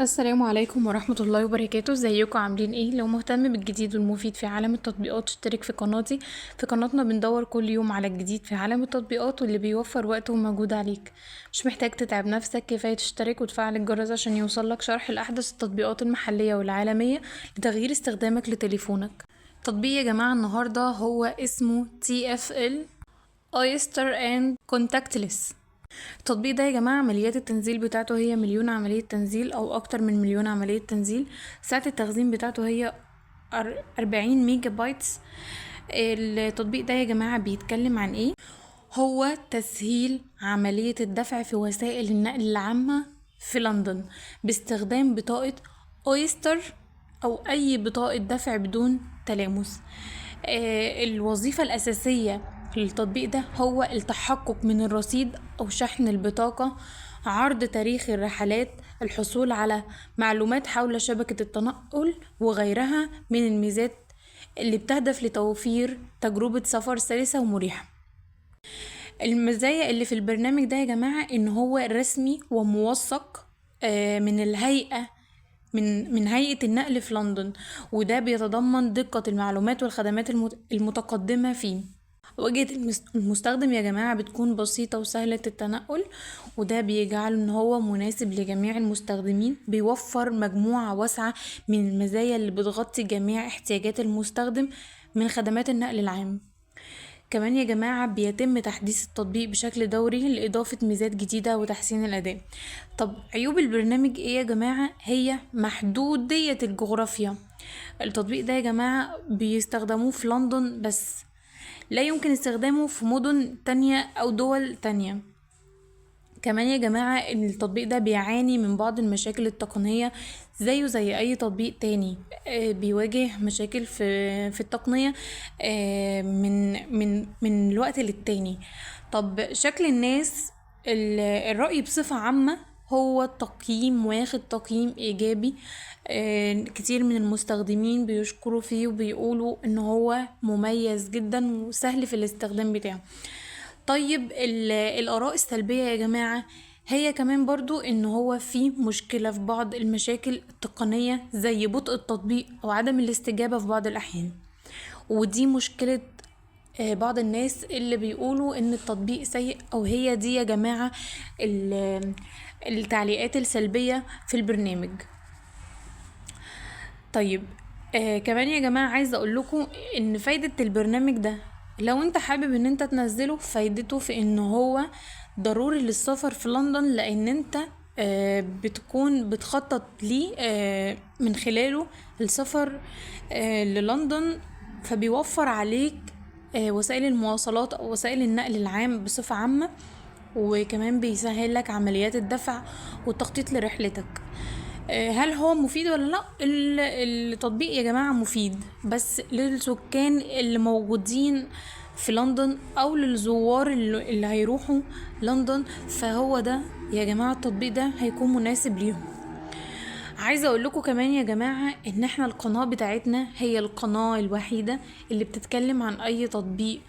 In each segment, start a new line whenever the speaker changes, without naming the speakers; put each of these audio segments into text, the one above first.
السلام عليكم ورحمة الله وبركاته. ازيكم عاملين ايه؟ لو مهتم بالجديد والمفيد في عالم التطبيقات اشترك في قناتي. في قناتنا بندور كل يوم على الجديد في عالم التطبيقات واللي بيوفر وقت ومجهود عليك. مش محتاج تتعب نفسك، كفاية تشترك وتفعل الجرس عشان يوصلك شرح لأحدث التطبيقات المحلية والعالمية لتغيير استخدامك لتليفونك. تطبيق يا جماعة النهاردة هو اسمه TFL Oyster and Contactless. التطبيق ده يا جماعة عمليات التنزيل بتاعته هي 1,000,000 عملية تنزيل أو أكتر من 1,000,000 عملية تنزيل. سعة التخزين بتاعته هي 40 ميجا بايتس. التطبيق ده يا جماعة بيتكلم عن ايه؟ هو تسهيل عملية الدفع في وسائل النقل العامة في لندن باستخدام بطاقة أويستر أو أي بطاقة دفع بدون تلامس. الوظيفة الأساسية للتطبيق ده هو التحقق من الرصيد أو شحن البطاقة، عرض تاريخ الرحلات، الحصول على معلومات حول شبكة التنقل وغيرها من الميزات اللي بتهدف لتوفير تجربة سفر سلسة ومريحة. المزايا اللي في البرنامج ده يا جماعة ان هو رسمي وموثق من الهيئة من هيئة النقل في لندن، وده بيتضمن دقة المعلومات والخدمات المتقدمة فيه. واجهة المستخدم يا جماعة بتكون بسيطة وسهلة التنقل، وده بيجعل ان هو مناسب لجميع المستخدمين. بيوفر مجموعة واسعة من المزايا اللي بتغطي جميع احتياجات المستخدم من خدمات النقل العام. كمان يا جماعة بيتم تحديث التطبيق بشكل دوري لإضافة ميزات جديدة وتحسين الأداء. طب عيوب البرنامج ايه يا جماعة؟ هي محدودية الجغرافيا. التطبيق ده يا جماعة بيستخدموه في لندن بس، لا يمكن استخدامه في مدن تانية أو دول تانية. كمان يا جماعة ان التطبيق ده بيعاني من بعض المشاكل التقنية زيه زي اي تطبيق تاني. بيواجه مشاكل في التقنية من الوقت للتاني. طب شكل الناس، الرأي بصفة عامة هو التقييم واخد تقييم ايجابي. كتير من المستخدمين بيشكروا فيه وبيقولوا ان هو مميز جدا وسهل في الاستخدام بتاعه. طيب الآراء السلبية يا جماعة هي كمان برضو ان هو في مشكلة في بعض المشاكل التقنية زي بطء التطبيق او عدم الاستجابة في بعض الاحيان، ودي مشكلة بعض الناس اللي بيقولوا ان التطبيق سيء، او هي دي يا جماعة التعليقات السلبية في البرنامج. طيب كمان يا جماعة عايزة اقول لكم ان فايدة البرنامج ده لو انت حابب ان انت تنزله، فايدته في ان هو ضروري للسفر في لندن، لان انت بتكون بتخطط ليه من خلاله السفر للندن، فبيوفر عليك وسائل المواصلات او وسائل النقل العام بصفة عامة، وكمان بيسهل لك عمليات الدفع والتخطيط لرحلتك. هل هو مفيد ولا لا؟ التطبيق يا جماعة مفيد بس للسكان اللي موجودين في لندن او للزوار اللي هيروحوا لندن، فهو ده يا جماعة التطبيق ده هيكون مناسب ليهم. عايزة اقول لكم كمان يا جماعة ان احنا القناة بتاعتنا هي القناة الوحيدة اللي بتتكلم عن اي تطبيق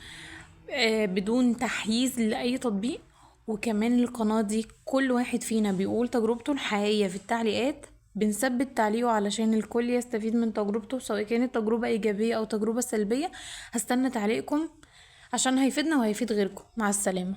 بدون تحييز لأي تطبيق. وكمان القناة دي كل واحد فينا بيقول تجربته الحقيقية في التعليقات، بنثبت تعليقه علشان الكل يستفيد من تجربته، سواء كانت تجربة إيجابية أو تجربة سلبية. هستنى تعليقكم عشان هيفيدنا وهيفيد غيركم. مع السلامة.